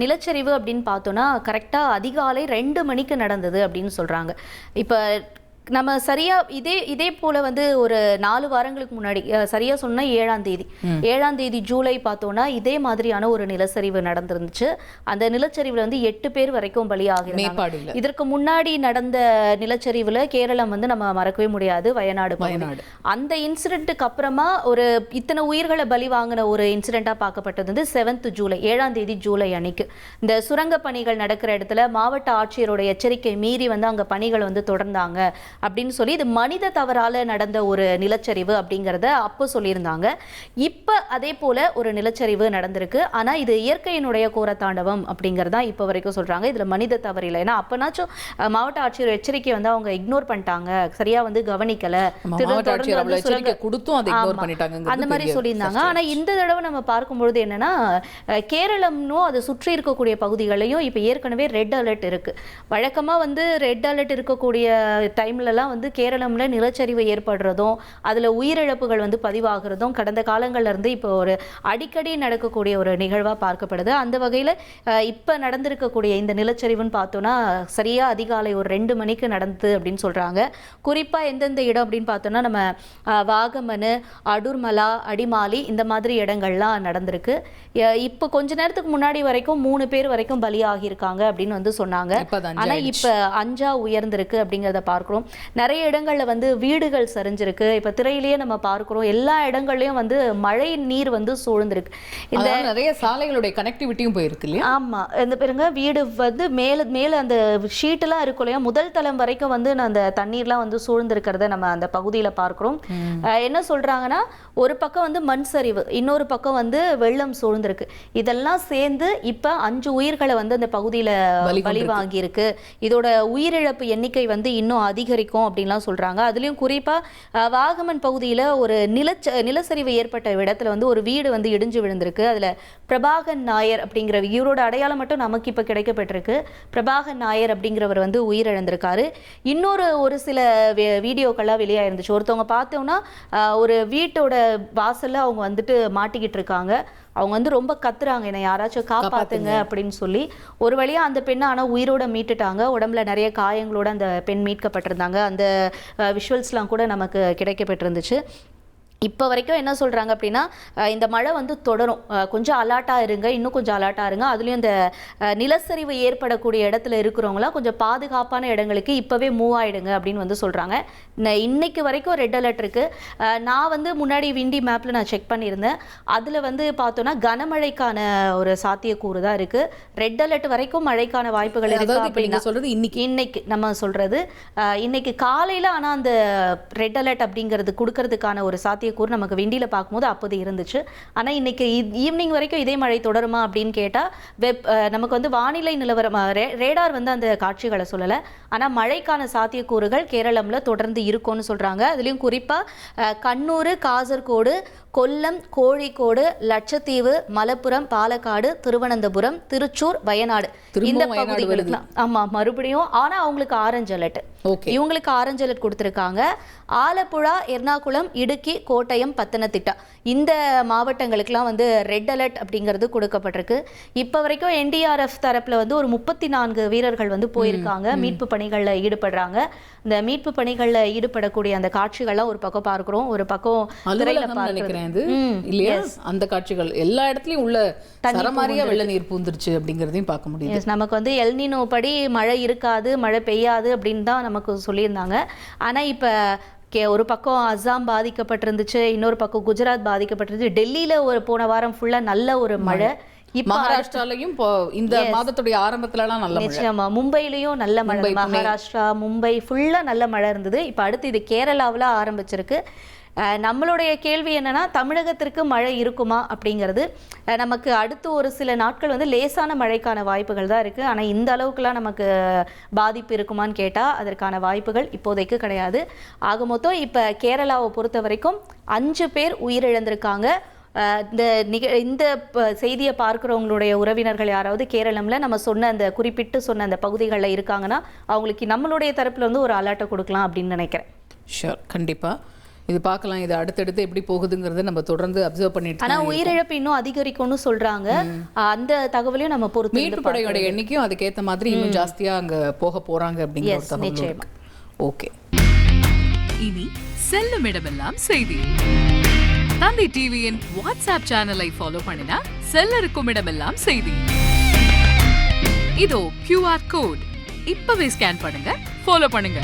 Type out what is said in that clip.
நிலச்சரிவு அப்படின்னு பார்த்தோன்னா கரெக்டாக அதிகாலை 2 மணிக்கு நடந்தது அப்படின்னு சொல்கிறாங்க. இப்போ நம்ம சரியாக இதே போல் வந்து ஒரு 4 வாரங்களுக்கு முன்னாடி சரியாக சொன்னால் 7ஆம் தேதி ஜூலை பார்த்தோன்னா இதே மாதிரியான ஒரு நிலச்சரிவு நடந்துருந்துச்சு. அந்த நிலச்சரிவில் வந்து 8 பேர் வரைக்கும் பலியாகிறாங்க. இதற்கு முன்னாடி நடந்த நிலச்சரிவில் கேரளம் வந்து நம்ம மறக்கவே முடியாது, வயநாடு. அந்த இன்சிடென்ட்டுக்கு அப்புறமா ஒரு இத்தனை உயிர்களை பலி வாங்கின ஒரு இன்சிடெண்ட்டாக பார்க்கப்பட்டது வந்து 7th ஜூலை 7ஆம் தேதி ஜூலை அன்னைக்கு இந்த சுரங்க பணிகள் நடக்கிற இடத்துல மாவட்ட ஆட்சியரோட எச்சரிக்கை மீறி வந்து அங்கே பணிகள் வந்து தொடர்ந்தாங்க அப்படின்னு சொல்லி இது மனித தவறால நடந்த ஒரு நிலச்சரிவு அப்படிங்கிறத அப்போ சொல்லியிருந்தாங்க. இப்போ அதே போல ஒரு நிலச்சரிவு நடந்திருக்கு. ஆனால் இது இயற்கையினுடைய கோரத்தாண்டவம் அப்படிங்கிறதா இப்போ வரைக்கும் சொல்றாங்க. இதுல மனித தவறு இல்லை. ஏன்னா அப்பனாச்சும் மாவட்ட ஆட்சியர் எச்சரிக்கை வந்து அவங்க இக்னோர் பண்ணிட்டாங்க, சரியா வந்து கவனிக்கல, அந்த மாதிரி சொல்லியிருந்தாங்க. ஆனா இந்த தடவை நம்ம பார்க்கும்பொழுது என்னன்னா கேரளம்னோ அதை சுற்றி இருக்கக்கூடிய பகுதிகளையும் இப்போ ஏற்கனவே ரெட் அலர்ட் இருக்கு. வழக்கமா வந்து ரெட் அலர்ட் இருக்கக்கூடிய டைம்ல வந்து கேரளம்ல நிலச்சரிவு ஏற்படுறதும் அதுல உயிரிழப்புகள் வந்து பதிவாகிறதும் கடந்த காலங்கள்ல இருந்து இப்போ ஒரு அடிக்கடி நடக்கக்கூடிய ஒரு நிகழ்வா பார்க்கப்படுது. அந்த வகையில இப்ப நடந்திருக்கக்கூடிய இந்த நிலச்சரிவுன்னு பார்த்தோம்னா சரியா அதிகாலை ஒரு 2 மணிக்கு நடந்தது அப்படின்னு சொல்றாங்க. குறிப்பா எந்தெந்த இடம் அப்படின்னு பார்த்தோம்னா நம்ம வாகமன், அடூர்மலா, அடிமாலி இந்த மாதிரி இடங்கள்லாம் நடந்திருக்கு. இப்போ கொஞ்ச நேரத்துக்கு முன்னாடி வரைக்கும் 3 பேர் வரைக்கும் பலியாகி இருக்காங்க அப்படின்னு வந்து சொன்னாங்க. ஆனா இப்ப 5ஆ உயர்ந்திருக்கு அப்படிங்கிறத பார்க்கிறோம். நிறைய இடங்கள்ல வந்து வீடுகள் சரிஞ்சிருக்கு. இப்ப திரையிலேயே நம்ம பார்க்கிறோம் எல்லா இடங்கள்லயும் வந்து மழை நீர் வந்து சூழ்ந்திருக்கு. இந்த நிறைய சாலைகளுடைய கனெக்டிவிட்டியும் போயிருக்கு இல்லையா? ஆமா, இந்த பாருங்க வீடு வந்து மேல அந்த ஷீட் எல்லாம் இருக்கும் இல்லையா, முதல் தளம் வரைக்கும் வந்து அந்த தண்ணீர்லாம் வந்து சூழ்ந்திருக்கிறத நம்ம அந்த பகுதியில பார்க்கிறோம். என்ன சொல்றாங்கன்னா ஒரு பக்கம் வந்து மண் சரிவு, இன்னொரு பக்கம் வந்து வெள்ளம் சூழ்ந்திருக்கு. இதெல்லாம் சேர்ந்து இப்ப 5 உயிர்களை வந்து அந்த பகுதியில பலி வாங்கி இருக்கு. இதோட உயிரிழப்பு எண்ணிக்கை வந்து இன்னும் அதிகரிக்கும் அப்படின்லாம் சொல்றாங்க. அதுலயும் குறிப்பா வாகமன் பகுதியில ஒரு நிலச்சரிவு ஏற்பட்ட இடத்துல வந்து ஒரு வீடு வந்து இடிஞ்சு விழுந்திருக்கு. அதுல பிரபாகன் நாயர் அப்படிங்கிற இவரோட அடையாளம் மட்டும் நமக்கு இப்ப கிடைக்கப்பட்டிருக்கு. பிரபாகன் நாயர் அப்படிங்கிறவர் வந்து உயிரிழந்திருக்காரு. ஒரு சில வீடியோக்கெல்லாம் வெளியாயிருந்துச்சு. ஒருத்தவங்க பார்த்தோம்னா ஒரு வீட்டோட வாசல்ல அவங்க வந்துட்டு மாட்டிக்கிட்டு இருக்காங்க. அவங்க வந்து ரொம்ப கத்துறாங்க, என்னை யாராச்சும் காப்பாத்துங்க அப்படின்னு சொல்லி. ஒரு வழியா அந்த பெண்ணை ஆனால் உயிரோட மீட்டுட்டாங்க. உடம்புல நிறைய காயங்களோட அந்த பெண் மீட்கப்பட்டிருந்தாங்க. அந்த விஷுவல்ஸ்லாம் கூட நமக்கு கிடைக்கப்பட்டிருந்துச்சு. இப்போ வரைக்கும் என்ன சொல்கிறாங்க அப்படின்னா இந்த மழை வந்து தொடரும், கொஞ்சம் அலர்ட்டாக இருங்க, இன்னும் கொஞ்சம் அலர்ட்டாக இருங்க. அதுலேயும் இந்த நிலச்சரிவு ஏற்படக்கூடிய இடத்துல இருக்கிறவங்களாம் கொஞ்சம் பாதுகாப்பான இடங்களுக்கு இப்போவே மூவ் ஆகிடுங்க அப்படின்னு வந்து சொல்கிறாங்க. இன்னைக்கு வரைக்கும் ரெட் அலர்ட் இருக்குது. நான் வந்து முன்னாடி விண்டி மேப்பில் நான் செக் பண்ணியிருந்தேன். அதில் வந்து பார்த்தோன்னா கனமழைக்கான ஒரு சாத்தியக்கூறு தான் இருக்குது. ரெட் அலர்ட் வரைக்கும் மழைக்கான வாய்ப்புகள் இருக்குது அப்படின்னு சொல்கிறது இன்னைக்கு நம்ம சொல்கிறது. இன்னைக்கு காலையில் ஆனால் அந்த ரெட் அலர்ட் அப்படிங்கிறது கொடுக்கறதுக்கான ஒரு சாத்தியக்கூறு நமக்கு விண்டியில் பார்க்கும்போது அப்போது இருந்துச்சு. ஆனால் இன்னைக்கு ஈவினிங் வரைக்கும் இதே மழை தொடருமா அப்படின்னு கேட்டால் நமக்கு வந்து வானிலை நிலவரம் ரேடார் வந்து அந்த காட்சிகளை சொல்லலை. ஆனால் மழைக்கான சாத்தியக்கூறுகள் கேரளம்ல தொடர்ந்து இருக்கும்னு சொல்றாங்க. அதுலயும் குறிப்பா கண்ணூர், காசர்கோடு, கொல்லம், கோழிக்கோடு, லட்சத்தீவு, மலப்புரம், பாலக்காடு, திருவனந்தபுரம், திருச்சூர், வயநாடு இந்த பகுதிகளுக்குலாம் ஆமா மறுபடியும் ஆனா அவங்களுக்கு ஆரஞ்சு அலர்ட். இவங்களுக்கு ஆரஞ்சு அலர்ட் கொடுத்திருக்காங்க. ஆலப்புழா, எர்ணாகுளம், இடுக்கி, கோட்டயம், பத்தனத்திட்டா இந்த மாவட்டங்களுக்குலாம் வந்து ரெட் அலர்ட் அப்படிங்கிறது கொடுக்கப்பட்டிருக்கு. இப்போ வரைக்கும் என்டிஆர்எஃப் தரப்புல வந்து ஒரு 34 வீரர்கள் வந்து போயிருக்காங்க, மீட்பு பணிகளில் ஈடுபடுறாங்க. இந்த மீட்பு பணிகளில் ஈடுபடக்கூடிய அந்த காட்சிகள்லாம் ஒரு பக்கம் பார்க்கிறோம், ஒரு பக்கம் இல்லையா அந்த காட்சிகள் எல்லா இடத்துலயும் உள்ள தரமாரியா வெள்ள நீர் பூந்துருச்சு அப்படிங்கறதையும் பார்க்க முடியும். நமக்கு வந்து எல்னினோ படி மழை இருக்காது, மழை பெய்யாது அப்படின்னு தான் நமக்கு சொல்லியிருந்தாங்க. ஆனா இப்ப ஒரு பக்கம் அஸ்ஸாம் பாதிக்கப்பட்டிருந்துச்சு, இன்னொரு பக்கம் குஜராத் பாதிக்கப்பட்டிருந்துச்சு. டெல்லியில ஒரு போன வாரம் ஃபுல்லா நல்ல ஒரு மழை. மகாராஷ்டிராலையும் இந்த மாதத்துடைய ஆரம்பத்துலலாம் நல்ல மழை. நிச்சயமா மும்பையிலையும் நல்ல மழை. மகாராஷ்டிரா, மும்பை ஃபுல்லா நல்ல மழை இருந்தது. இப்ப அடுத்து இது கேரளாவில் ஆரம்பிச்சிருக்கு. நம்மளுடைய கேள்வி என்னன்னா தமிழகத்திற்கு மழை இருக்குமா அப்படிங்கிறது. நமக்கு அடுத்து ஒரு சில நாட்கள் வந்து லேசான மழைக்கான வாய்ப்புகள் தான் இருக்குது. ஆனால் இந்த அளவுக்குலாம் நமக்கு பாதிப்பு இருக்குமான்னு கேட்டால் அதற்கான வாய்ப்புகள் இப்போதைக்கு கிடையாது. ஆக மொத்தம் இப்போ கேரளாவை பொறுத்த வரைக்கும் 5 பேர் உயிரிழந்திருக்காங்க. இந்த செய்தியை பார்க்குறவங்களுடைய உறவினர்கள் யாராவது கேரளம்ல நம்ம சொன்ன அந்த குறிப்பிட்டு சொன்ன அந்த பகுதிகளில் இருக்காங்கன்னா அவங்களுக்கு நம்மளுடைய தரப்புல வந்து ஒரு அலர்ட்டை கொடுக்கலாம் அப்படின்னு நினைக்கிறேன். ஷூர், கண்டிப்பாக. இது பார்க்கலாம், இது அடுத்தடுத்து எப்படி போகுதுங்கிறத நம்ம தொடர்ந்து அப்சர்வ் பண்ணிட்டு ஆனா உயிரிழப்பு இன்னும் அதிகரிக்கும்னு சொல்றாங்க. அந்த தகவலையும் நம்ம பொறுத்து மீட்பு படையோட எண்ணிக்கையும் அதுக்கேற்ற மாதிரி இன்னும் ஜாஸ்தியா அங்க போக போறாங்க அப்படிங்கிற ஒரு தகவல் இருக்கு. ஓகே, இனி செல்லும் இடமெல்லாம் செய்தி. தந்தி டிவியின் வாட்ஸ்அப் சேனலை ஃபாலோ பண்ணினா செல்ல இருக்கும் இடமெல்லாம் செய்தி. இதோ QR கோட், இப்பவே ஸ்கேன் பண்ணுங்க, ஃபாலோ பண்ணுங்க.